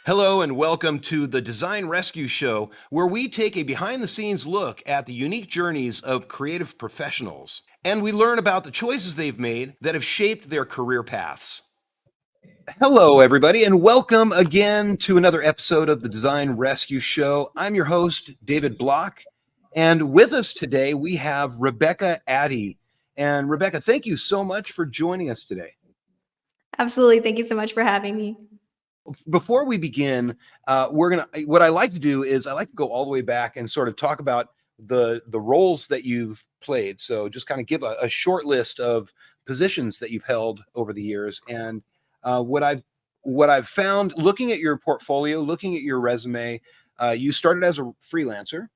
Hello and welcome to the Design Rescue Show, where we take a behind the scenes look at the unique journeys of creative professionals. And we learn about the choices they've made that have shaped their career paths. Hello, everybody, and welcome again to another episode of the Design Rescue Show. I'm your host, David Block, and with us today we have Rebecca Ati. And Rebecca, thank you so much for joining us today. Absolutely. Thank you so much for having me. Before we begin, what I like to do is I like to go all the way back and sort of talk about the roles that you've played. So just kind of give a short list of positions that you've held over the years. And what I've found looking at your portfolio, looking at your resume, you started as a freelancer.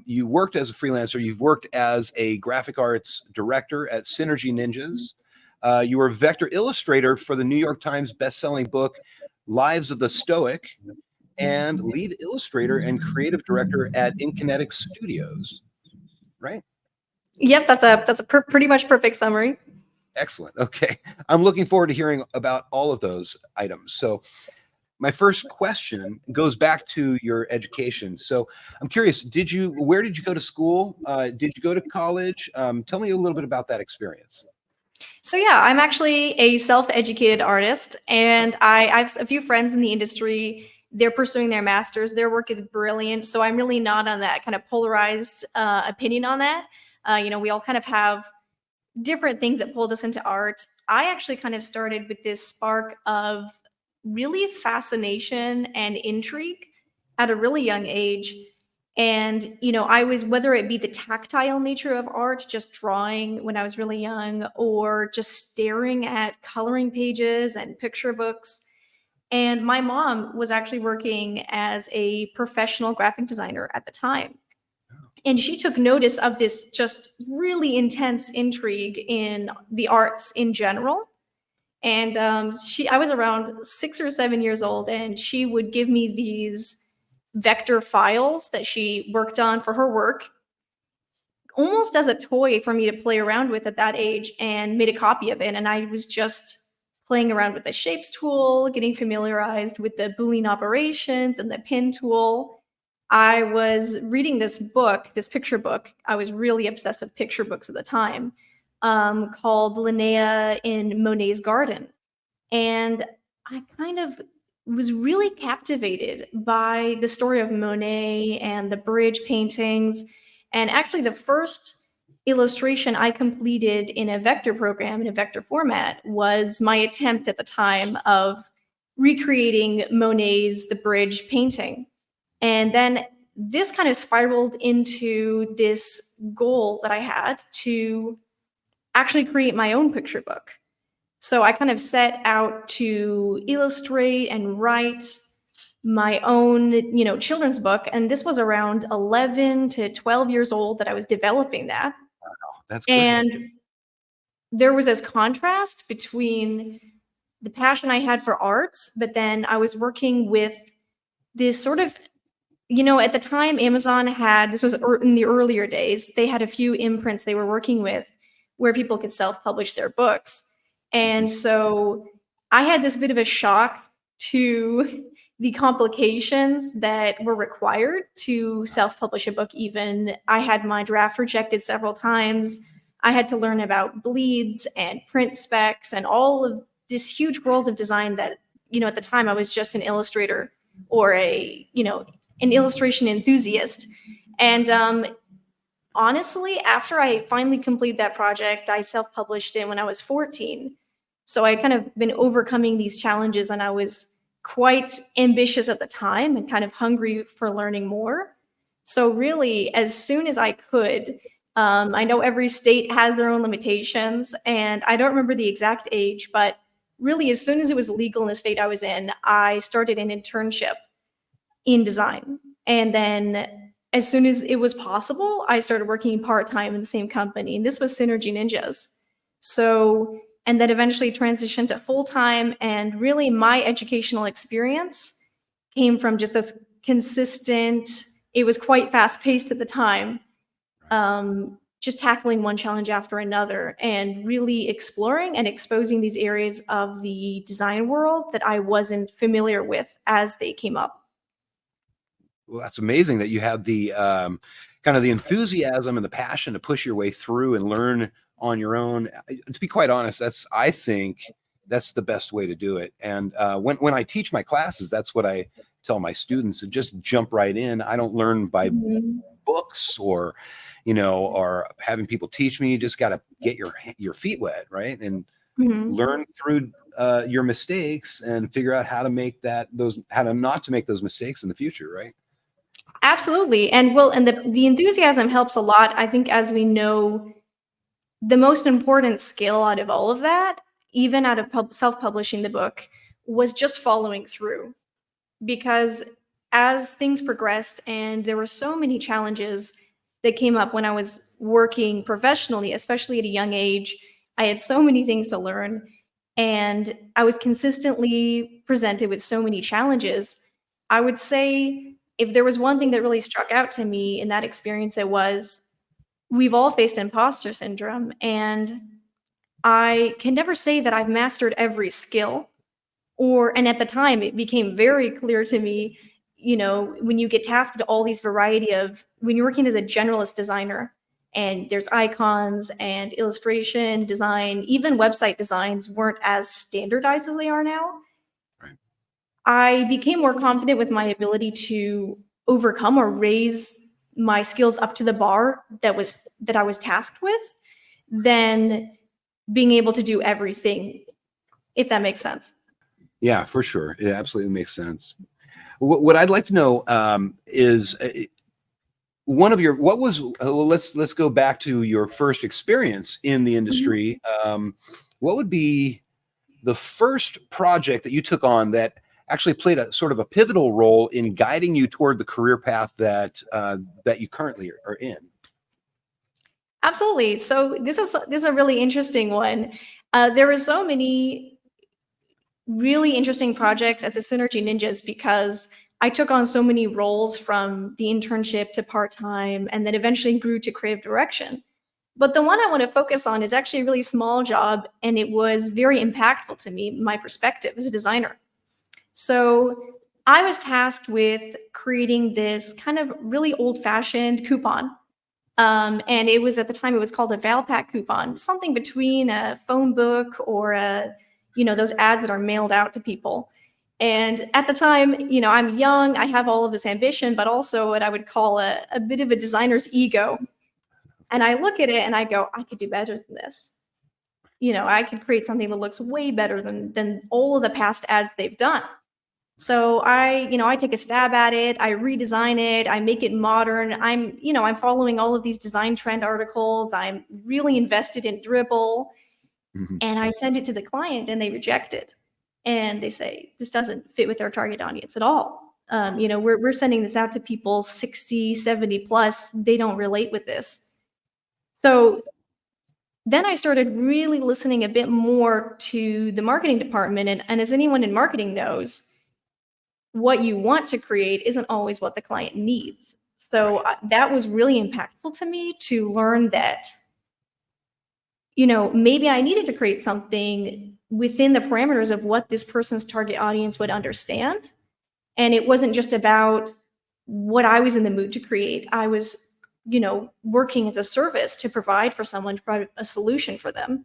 You worked as a freelancer. You've worked as a graphic arts director at Synergy Ninjas. You were a vector illustrator for the New York Times bestselling book Lives of the Stoic, and lead illustrator and creative director at Inkenetic Studios, right? Yep, that's a pretty much perfect summary. Excellent. Okay, I'm looking forward to hearing about all of those items. So my first question goes back to your education. So I'm curious, where did you go to school? Did you go to college? Tell me a little bit about that experience. So yeah, I'm actually a self-educated artist, and I have a few friends in the industry. They're pursuing their masters. Their work is brilliant. So I'm really not on that kind of polarized opinion on that. We all kind of have different things that pulled us into art. I actually kind of started with this spark of really fascination and intrigue at a really young age. And, I was, whether it be the tactile nature of art, just drawing when I was really young, or just staring at coloring pages and picture books. And my mom was actually working as a professional graphic designer at the time. And she took notice of this just really intense intrigue in the arts in general. And I was around 6 or 7 years old, and she would give me these vector files that she worked on for her work, almost as a toy for me to play around with at that age, and made a copy of it. And I was just playing around with the shapes tool, getting familiarized with the Boolean operations and the pin tool. I was reading this book, this picture book. I was really obsessed with picture books at the time, called Linnea in Monet's Garden. And I kind of was really captivated by the story of Monet and the bridge paintings. And actually, the first illustration I completed in a vector program, in a vector format, was my attempt at the time of recreating Monet's The Bridge painting. And then this kind of spiraled into this goal that I had to actually create my own picture book. So I kind of set out to illustrate and write my own, children's book. And this was around 11 to 12 years old that I was developing that. Wow, that's great. And there was this contrast between the passion I had for arts, but then I was working with this sort of, at the time, Amazon had, this was in the earlier days, they had a few imprints they were working with where people could self-publish their books. And so I had this bit of a shock to the complications that were required to self-publish a book even. I had my draft rejected several times. I had to learn about bleeds and print specs and all of this huge world of design that, at the time I was just an illustrator or an illustration enthusiast. And honestly, after I finally completed that project, I self-published it when I was 14. So I kind of been overcoming these challenges, and I was quite ambitious at the time and kind of hungry for learning more. So really, as soon as I could, I know every state has their own limitations, and I don't remember the exact age, but really as soon as it was legal in the state I was in, I started an internship in design. And then as soon as it was possible, I started working part-time in the same company. And this was Synergy Ninjas. So, and then eventually transitioned to full-time. And really my educational experience came from just this consistent, it was quite fast-paced at the time, just tackling one challenge after another and really exploring and exposing these areas of the design world that I wasn't familiar with as they came up. Well, that's amazing that you have the kind of the enthusiasm and the passion to push your way through and learn on your own. To be quite honest, I think that's the best way to do it. And when I teach my classes, that's what I tell my students, to just jump right in. I don't learn by Mhm. books or, or having people teach me. You just got to get your feet wet, right? And Mhm. learn through your mistakes and figure out how to how to not to make those mistakes in the future, right? Absolutely. And well, and the enthusiasm helps a lot. I think as we know, the most important skill out of all of that, even out of self-publishing the book, was just following through. Because as things progressed and there were so many challenges that came up when I was working professionally, especially at a young age, I had so many things to learn and I was consistently presented with so many challenges. I would say if there was one thing that really struck out to me in that experience, it was we've all faced imposter syndrome. And I can never say that I've mastered every skill, and at the time it became very clear to me, when you get tasked with all these variety of, when you're working as a generalist designer and there's icons and illustration design, even website designs weren't as standardized as they are now. Right. I became more confident with my ability to overcome or raise my skills up to the bar that I was tasked with than being able to do everything, if that makes sense. Yeah, for sure. It absolutely makes sense. What I'd like to know is one of your what was well, let's go back to your first experience in the Mhm. industry. What would be the first project that you took on that actually played a sort of a pivotal role in guiding you toward the career path that you currently are in? Absolutely. So this is a really interesting one. There were so many really interesting projects as a Synergy Ninjas because I took on so many roles from the internship to part time, and then eventually grew to creative direction. But the one I want to focus on is actually a really small job, and it was very impactful to me, my perspective as a designer. So I was tasked with creating this kind of really old fashioned coupon. And it was, at the time, it was called a Valpak coupon, something between a phone book or those ads that are mailed out to people. And at the time, I'm young, I have all of this ambition, but also what I would call a bit of a designer's ego. And I look at it and I go, I could do better than this. I could create something that looks way better than all of the past ads they've done. So I take a stab at it, I redesign it, I make it modern. I'm following all of these design trend articles. I'm really invested in Dribble, Mhm. and I send it to the client and they reject it. And they say, this doesn't fit with our target audience at all. We're sending this out to people 60, 70 plus. They don't relate with this. So then I started really listening a bit more to the marketing department. And as anyone in marketing knows, what you want to create isn't always what the client needs. So Right. that was really impactful to me to learn that, maybe I needed to create something within the parameters of what this person's target audience would understand. And it wasn't just about what I was in the mood to create. I was, working as a service to provide for someone, to provide a solution for them.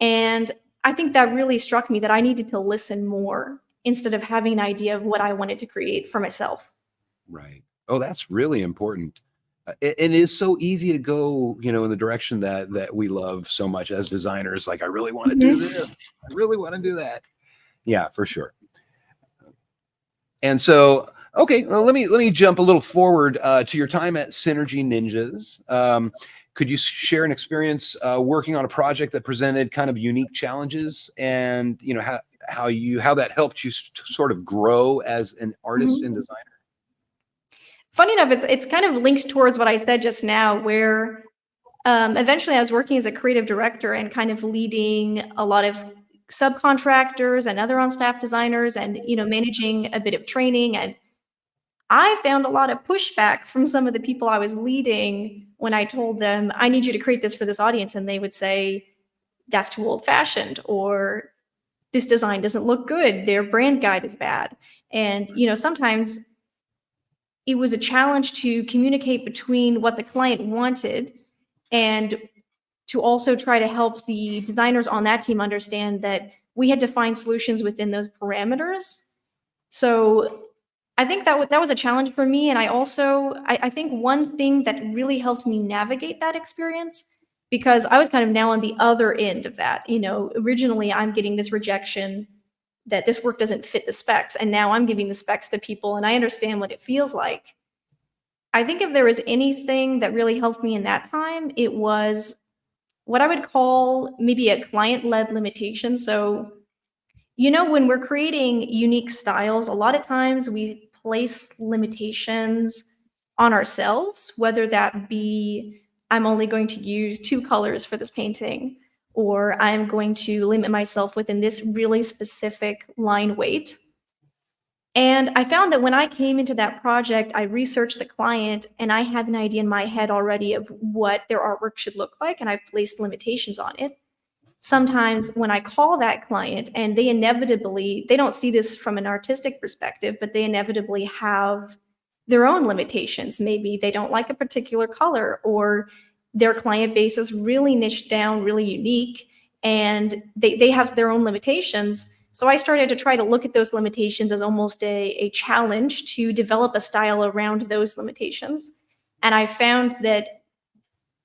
And I think that really struck me that I needed to listen more instead of having an idea of what I wanted to create for myself. Right. Oh, that's really important. And it is so easy to go, in the direction that we love so much as designers. Like, I really want to do Mhm. this. I really want to do that. Yeah, for sure. And so, okay, well, let me jump a little forward to your time at Synergy Ninjas. Could you share an experience working on a project that presented kind of unique challenges, and how that helped you sort of grow as an artist and Mhm. designer? Funny enough, it's kind of linked towards what I said just now, where eventually I was working as a creative director and kind of leading a lot of subcontractors and other on staff designers, and managing a bit of training. And I found a lot of pushback from some of the people I was leading when I told them, I need you to create this for this audience. And they would say, that's too old fashioned, or this design doesn't look good. Their brand guide is bad. And, sometimes it was a challenge to communicate between what the client wanted and to also try to help the designers on that team understand that we had to find solutions within those parameters. So I think that was a challenge for me. And I think one thing that really helped me navigate that experience, because I was kind of now on the other end of that. Originally I'm getting this rejection that this work doesn't fit the specs, and now I'm giving the specs to people and I understand what it feels like. I think if there was anything that really helped me in that time, it was what I would call maybe a client-led limitation. So, when we're creating unique styles, a lot of times we place limitations on ourselves, whether that be I'm only going to use 2 colors for this painting, or I'm going to limit myself within this really specific line weight. And I found that when I came into that project, I researched the client and I had an idea in my head already of what their artwork should look like, and I placed limitations on it. Sometimes when I call that client and they don't see this from an artistic perspective, but they inevitably have their own limitations. Maybe they don't like a particular color, or their client base is really niched down, really unique, and they have their own limitations. So I started to try to look at those limitations as almost a challenge to develop a style around those limitations. And I found that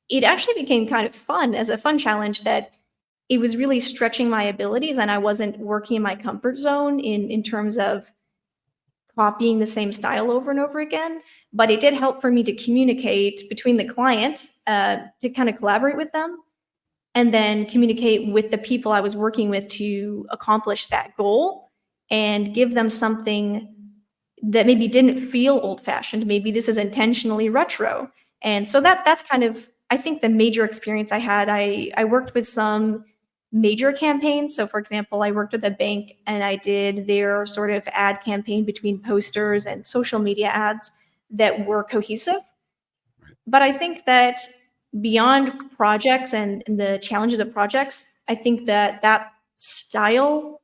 it actually became kind of fun, as a fun challenge, that it was really stretching my abilities and I wasn't working in my comfort zone in terms of copying the same style over and over again. But it did help for me to communicate between the client, to kind of collaborate with them, and then communicate with the people I was working with to accomplish that goal and give them something that maybe didn't feel old-fashioned. Maybe this is intentionally retro. And so that's kind of, I think, the major experience I had. I worked with some major campaigns. So for example, I worked with a bank and I did their sort of ad campaign between posters and social media ads that were cohesive. But I think that beyond projects and the challenges of projects, I think that style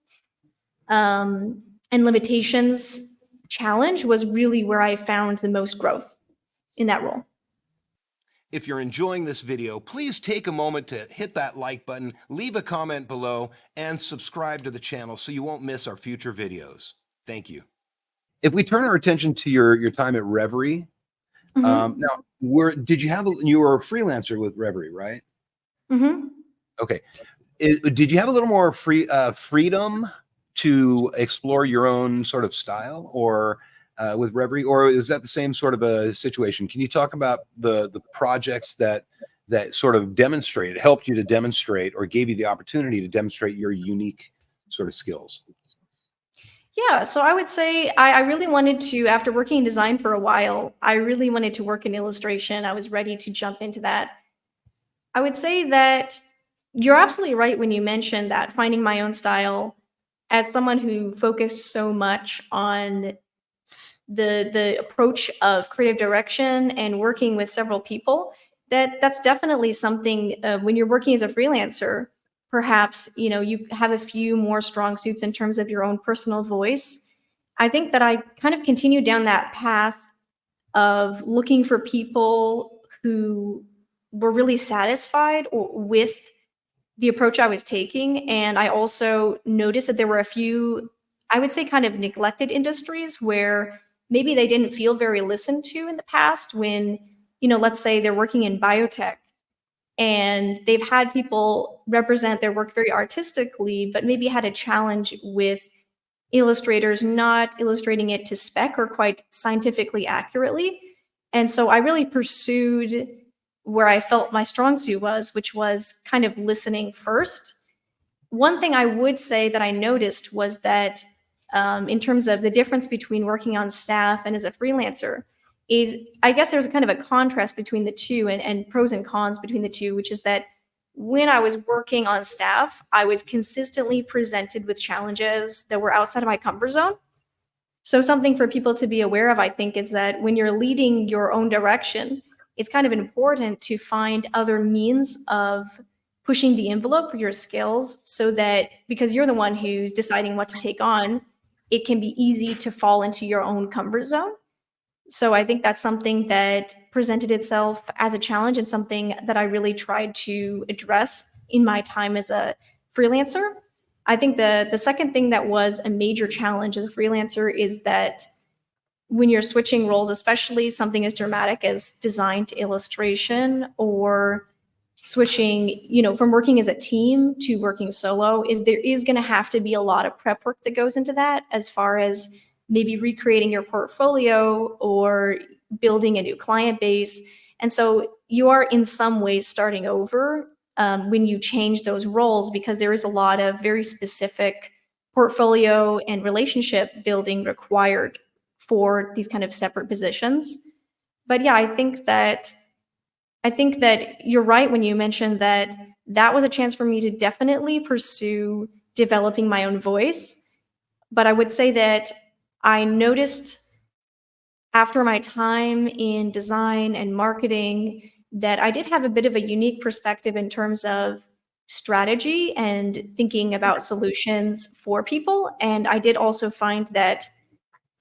and limitations challenge was really where I found the most growth in that role. If you're enjoying this video, please take a moment to hit that like button, leave a comment below, and subscribe to the channel so you won't miss our future videos. Thank you. If we turn our attention to your time at Reverie, Mm-hmm. now you were a freelancer with Reverie, right? Mm-hmm. Okay. Did you have a little more freedom to explore your own sort of style, or with Reverie, or is that the same sort of a situation? Can you talk about the projects that sort of helped you to demonstrate, or gave you the opportunity to demonstrate your unique sort of skills? Yeah, so I would say I really wanted to, after working in design for a while, I really wanted to work in illustration. I was ready to jump into that. I would say that you're absolutely right when you mentioned that finding my own style, as someone who focused so much on the approach of creative direction and working with several people, that's definitely something, when you're working as a freelancer, perhaps you have a few more strong suits in terms of your own personal voice. I think that I kind of continued down that path of looking for people who were really satisfied with the approach I was taking. And I also noticed that there were a few, I would say, kind of neglected industries where maybe they didn't feel very listened to in the past. When, let's say they're working in biotech and they've had people represent their work very artistically, but maybe had a challenge with illustrators not illustrating it to spec or quite scientifically accurately. And so I really pursued where I felt my strong suit was, which was kind of listening first. One thing I would say that I noticed was that, in terms of the difference between working on staff and as a freelancer, is I guess there's kind of a contrast between the two, and pros and cons between the two, which is that when I was working on staff, I was consistently presented with challenges that were outside of my comfort zone. So something for people to be aware of, I think, is that when you're leading your own direction, it's kind of important to find other means of pushing the envelope for your skills so that because you're the one who's deciding what to take on, it can be easy to fall into your own comfort zone. So I think that's something that presented itself as a challenge and something that I really tried to address in my time as a freelancer. I think the second thing that was a major challenge as a freelancer is that when you're switching roles, especially something as dramatic as design to illustration or switching, from working as a team to working solo, is there is going to have to be a lot of prep work that goes into that as far as maybe recreating your portfolio or building a new client base. And so you are in some ways starting over when you change those roles because there is a lot of very specific portfolio and relationship building required for these kind of separate positions. But yeah, I think that you're right when you mentioned that that was a chance for me to definitely pursue developing my own voice. But I would say that I noticed after my time in design and marketing that I did have a bit of a unique perspective in terms of strategy and thinking about solutions for people. And I did also find that,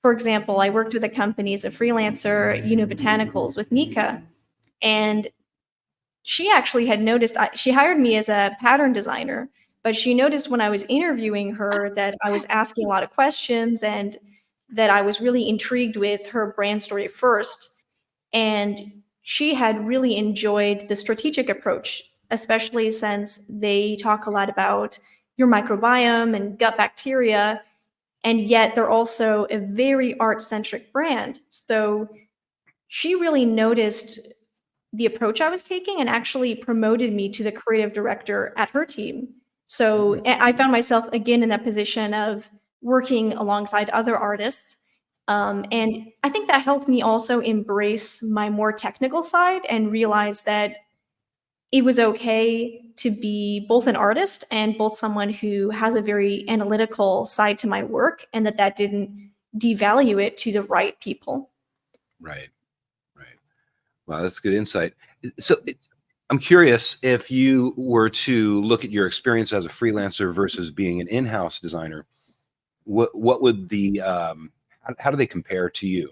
for example, I worked with a company as a freelancer, Botanicals with Nika, and she actually had noticed she hired me as a pattern designer, but she noticed when I was interviewing her that I was asking a lot of questions and that I was really intrigued with her brand story first. And she had really enjoyed the strategic approach, especially since they talk a lot about your microbiome and gut bacteria. And yet they're also a very art centric brand. So she really noticed the approach I was taking and actually promoted me to the creative director at her team. So I found myself again in that position of working alongside other artists. And I think that helped me also embrace my more technical side and realize that it was okay to be both an artist and both someone who has a very analytical side to my work, and that didn't devalue it to the right people. Right. Right. Wow, that's good insight. So I'm curious if you were to look at your experience as a freelancer versus being an in-house designer, what would the how do they compare to you?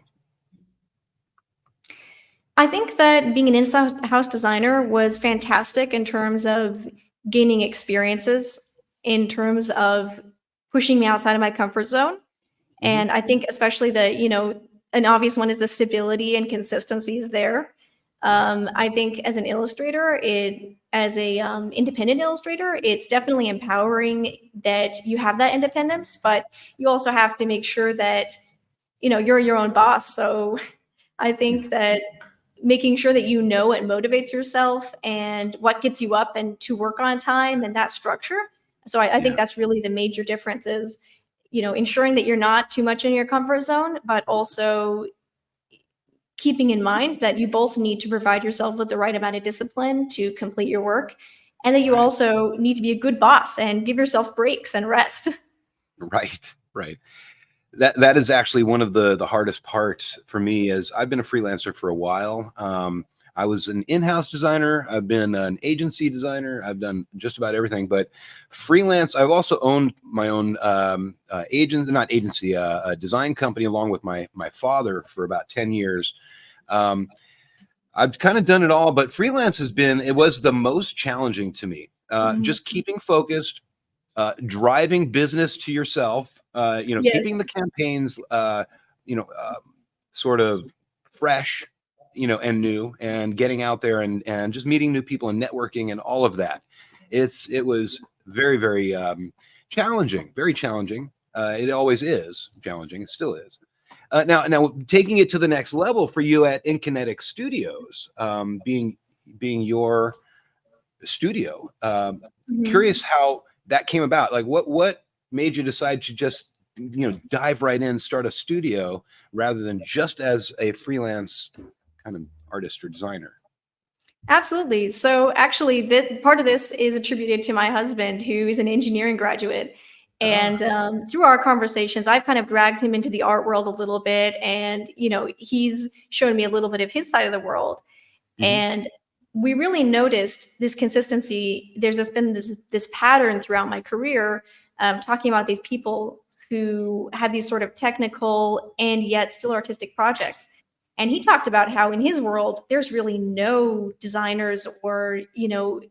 I think that being an in-house designer was fantastic in terms of gaining experiences, in terms of pushing me outside of my comfort zone. Mhm. And I think especially an obvious one is the stability and consistency is there. Right. I think as an illustrator, as a independent illustrator, it's definitely empowering that you have that independence, but you also have to make sure that you're your own boss. So I think that making sure that you know what motivates yourself and what gets you up and to work on time and that structure. So I think Yeah. that's really the major difference is, ensuring that you're not too much in your comfort zone, but also keeping in mind that you both need to provide yourself with the right amount of discipline to complete your work. And that you Right. also need to be a good boss and give yourself breaks and rest. Right. Right. That is actually one of the hardest parts for me is I've been a freelancer for a while. I was an in-house designer. I've been an agency designer. I've done just about everything, but freelance. I've also owned my own not agency, a design company along with my father for about 10 years. Um, I've kind of done it all, but freelance it was the most challenging to me. Mhm. Just keeping focused, driving business to yourself, Yes. keeping the campaigns, you know, uh, sort of fresh, and new, and getting out there and just meeting new people and networking and all of that. It was very, very challenging, very challenging. It always is challenging. It still is. Now, taking it to the next level for you at Inkenetic Studios, being your studio. Mhm. Curious how that came about. Like, what made you decide to just dive right in, start a studio rather than just as a freelance kind of artist or designer? Absolutely. So actually, that part of this is attributed to my husband, who is an engineering graduate. And through our conversations, I've kind of dragged him into the art world a little bit. And, he's shown me a little bit of his side of the world. Mhm. And we really noticed this consistency. Been this pattern throughout my career, talking about these people who have these sort of technical and yet still artistic projects. And he talked about how in his world, there's really no designers or,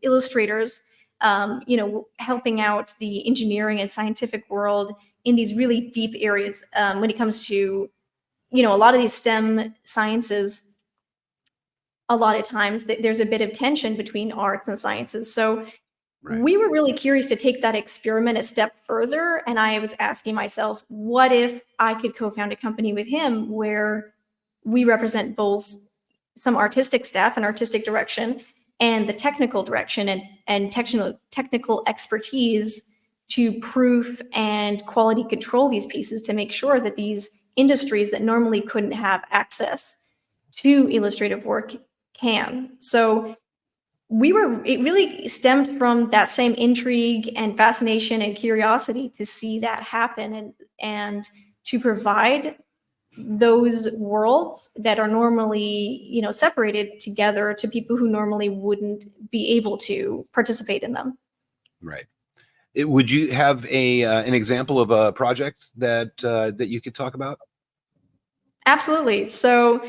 illustrators, helping out the engineering and scientific world in these really deep areas when it comes to, a lot of these STEM sciences. A lot of times there's a bit of tension between arts and sciences. So Right. we were really curious to take that experiment a step further. And I was asking myself, what if I could co-found a company with him where we represent both some artistic staff and artistic direction and the technical direction and technical expertise to proof and quality control these pieces to make sure that these industries that normally couldn't have access to illustrative work can. So it really stemmed from that same intrigue and fascination and curiosity to see that happen and to provide those worlds that are normally, separated together to people who normally wouldn't be able to participate in them. Right. Would you have an example of a project that you could talk about? Absolutely. So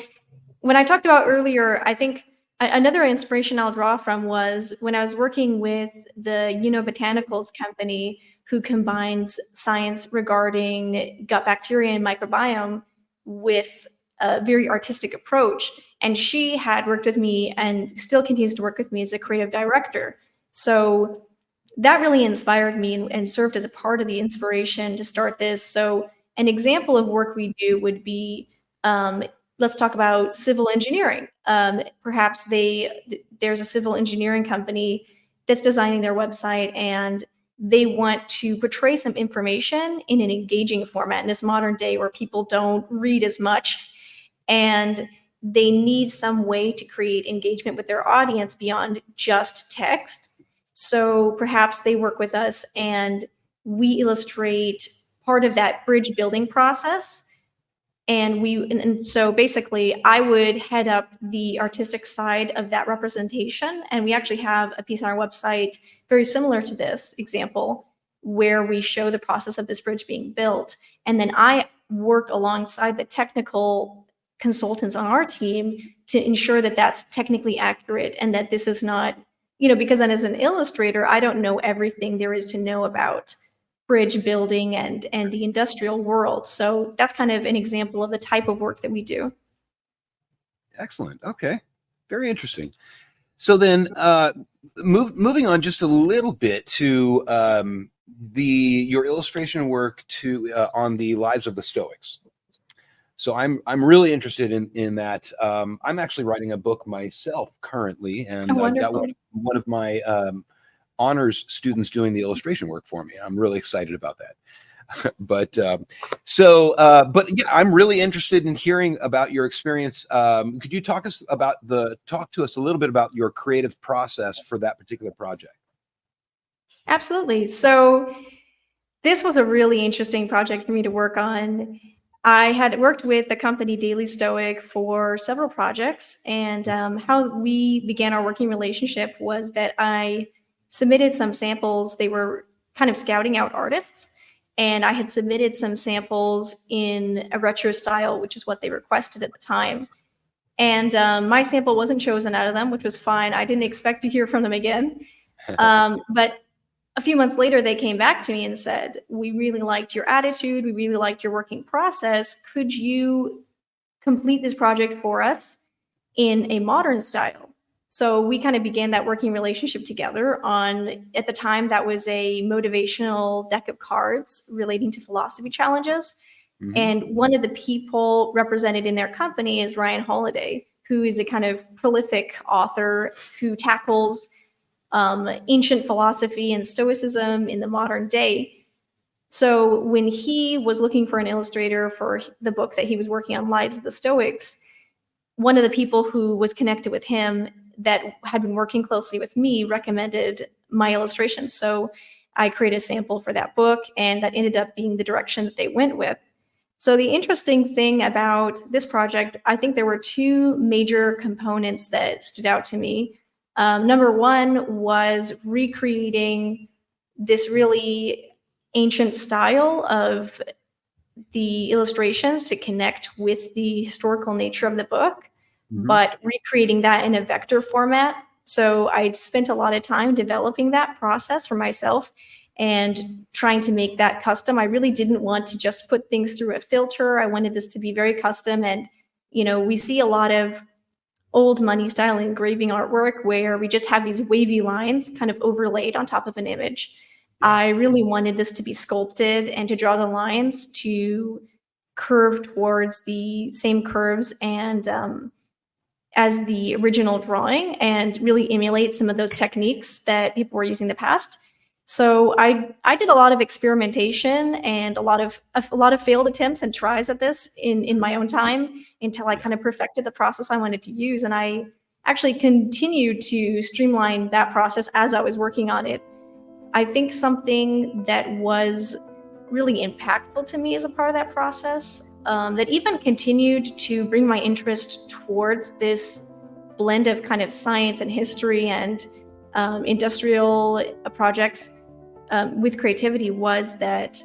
when I talked about earlier, I think another inspiration I'll draw from was when I was working with the Botanicals company who combines science regarding gut bacteria and microbiome with a very artistic approach. And she had worked with me and still continues to work with me as a creative director. So that really inspired me and served as a part of the inspiration to start this. So an example of work we do would be, let's talk about civil engineering. Perhaps there's a civil engineering company that's designing their website and they want to portray some information in an engaging format in this modern day where people don't read as much, and they need some way to create engagement with their audience beyond just text. So perhaps they work with us and we illustrate part of that bridge building process. And so basically I would head up the artistic side of that representation. And we actually have a piece on our website very similar to this example where we show the process of this bridge being built. And then I work alongside the technical consultants on our team to ensure that that's technically accurate and that this is not, because then as an illustrator, I don't know everything there is to know about bridge building and the industrial world. So that's kind of an example of the type of work that we do. Excellent. Okay. Very interesting. So then moving on just a little bit to your illustration work on the lives of the Stoics. So I'm really interested in that. I'm actually writing a book myself currently, and I've got one of my honors students doing the illustration work for me. I'm really excited about that. But yeah, I'm really interested in hearing about your experience. Could you talk to us a little bit about your creative process for that particular project? Absolutely. So this was a really interesting project for me to work on. I had worked with the company Daily Stoic for several projects, and how we began our working relationship was that I submitted some samples. They were kind of scouting out artists, and I had submitted some samples in a retro style, which is what they requested at the time. And my sample wasn't chosen out of them, which was fine. I didn't expect to hear from them again. But a few months later, they came back to me and said, we really liked your attitude. We really liked your working process. Could you complete this project for us in a modern style? So we kind of began that working relationship together at the time, that was a motivational deck of cards relating to philosophy challenges. Mm-hmm. And one of the people represented in their company is Ryan Holiday, who is a kind of prolific author who tackles ancient philosophy and Stoicism in the modern day. So when he was looking for an illustrator for the book that he was working on, Lives of the Stoics, one of the people who was connected with him that had been working closely with me recommended my illustration. So I created a sample for that book, and that ended up being the direction that they went with. So the interesting thing about this project, I think there were two major components that stood out to me. Number one was recreating this really ancient style of the illustrations to connect with the historical nature of the book, but recreating that in a vector format. So I spent a lot of time developing that process for myself and trying to make that custom. I really didn't want to just put things through a filter. I wanted this to be very custom. And, we see a lot of old money style engraving artwork where we just have these wavy lines kind of overlaid on top of an image. I really wanted this to be sculpted and to draw the lines to curve towards the same curves and as the original drawing, and really emulate some of those techniques that people were using in the past. So I did a lot of experimentation and a lot of failed attempts and tries at this in my own time until I kind of perfected the process I wanted to use. And I actually continued to streamline that process as I was working on it. I think something that was really impactful to me as a part of that process, that even continued to bring my interest towards this blend of kind of science and history and industrial projects with creativity, was that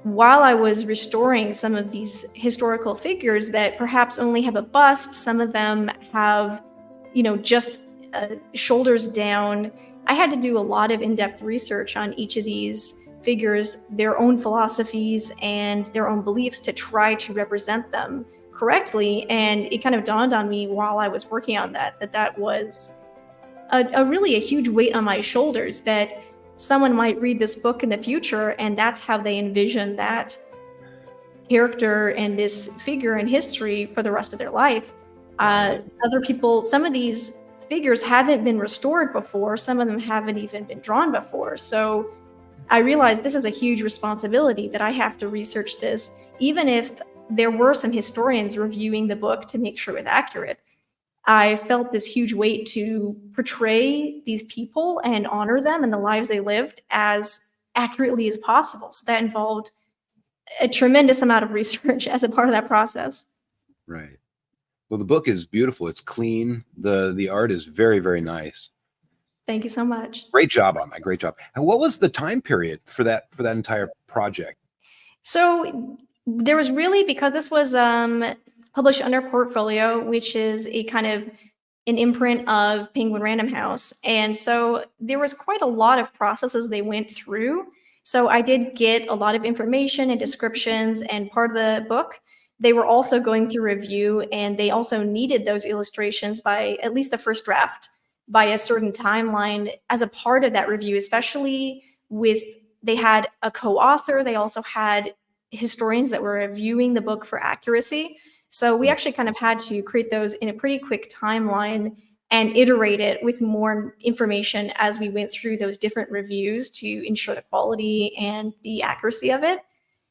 while I was restoring some of these historical figures that perhaps only have a bust, some of them have, just shoulders down, I had to do a lot of in-depth research on each of these figures, their own philosophies and their own beliefs, to try to represent them correctly. And it kind of dawned on me while I was working on that was really a huge weight on my shoulders, that someone might read this book in the future and that's how they envision that character and this figure in history for the rest of their life. Other people, some of these figures haven't been restored before. Some of them haven't even been drawn before. So I realized this is a huge responsibility, that I have to research this, even if there were some historians reviewing the book to make sure it was accurate. I felt this huge weight to portray these people and honor them and the lives they lived as accurately as possible. So that involved a tremendous amount of research as a part of that process. Right. Well, the book is beautiful. It's clean. The art is very, very nice. Thank you so much. Great job on that. Great job. And what was the time period for that entire project? So there was really, because this was published under Portfolio, which is a kind of an imprint of Penguin Random House. And so there was quite a lot of processes they went through. So I did get a lot of information and descriptions, and part of the book, they were also going through review, and they also needed those illustrations by at least the first draft by a certain timeline as a part of that review, especially with, they had a co-author, they also had historians that were reviewing the book for accuracy. So we actually kind of had to create those in a pretty quick timeline and iterate it with more information as we went through those different reviews to ensure the quality and the accuracy of it.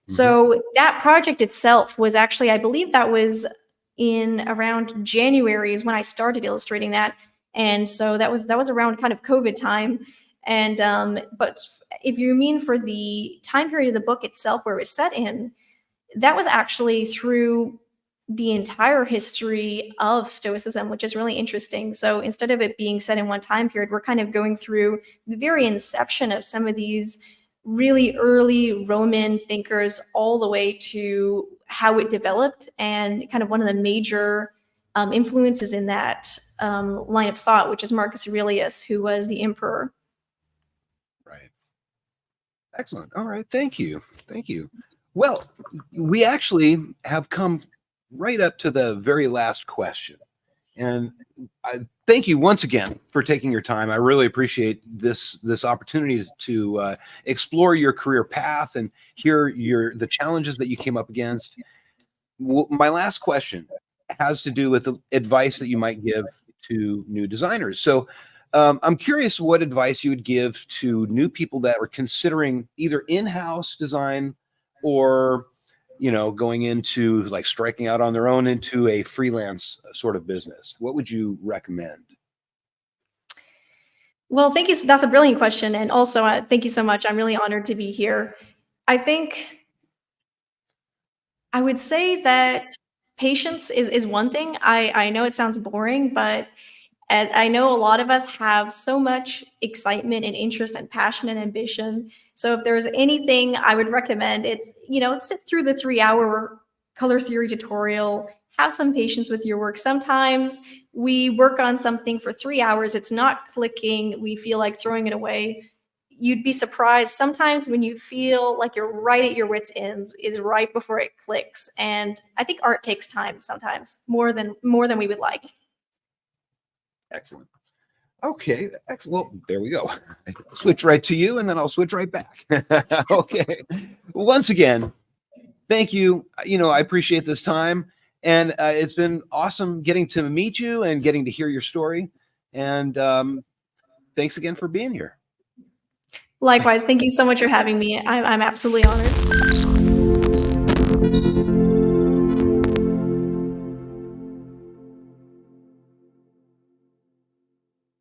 So that project itself was actually, I believe that was in around January is when I started illustrating that. And so that was around kind of COVID time. And but if you mean for the time period of the book itself where it was set in, that was actually through the entire history of Stoicism, which is really interesting. So instead of it being set in one time period, we're kind of going through the very inception of some of these really early Roman thinkers all the way to how it developed, and kind of one of the major influences in that line of thought, which is Marcus Aurelius, who was the emperor. Right. Excellent. All right. Thank you. Thank you. Well, we actually have come right up to the very last question. And I thank you once again for taking your time. I really appreciate this opportunity to explore your career path and hear the challenges that you came up against. My last question has to do with the advice that you might give to new designers. So I'm curious what advice you would give to new people that are considering either in-house design or going into like striking out on their own into a freelance sort of business. What would you recommend? Well, thank you. That's a brilliant question. And also, thank you so much. I'm really honored to be here. I think I would say that patience is one thing. I know it sounds boring, but as I know a lot of us have so much excitement and interest and passion and ambition. So if there's anything I would recommend, it's, sit through the 3 hour color theory tutorial, have some patience with your work. Sometimes we work on something for 3 hours, it's not clicking, we feel like throwing it away. You'd be surprised. Sometimes when you feel like you're right at your wits' ends is right before it clicks. And I think art takes time sometimes, more than we would like. Excellent. Okay, excellent. Well, there we go. Switch right to you, and then I'll switch right back. Okay. Once again, thank you. I appreciate this time, and it's been awesome getting to meet you and getting to hear your story. And thanks again for being here. Likewise, thank you so much for having me. I'm absolutely honored.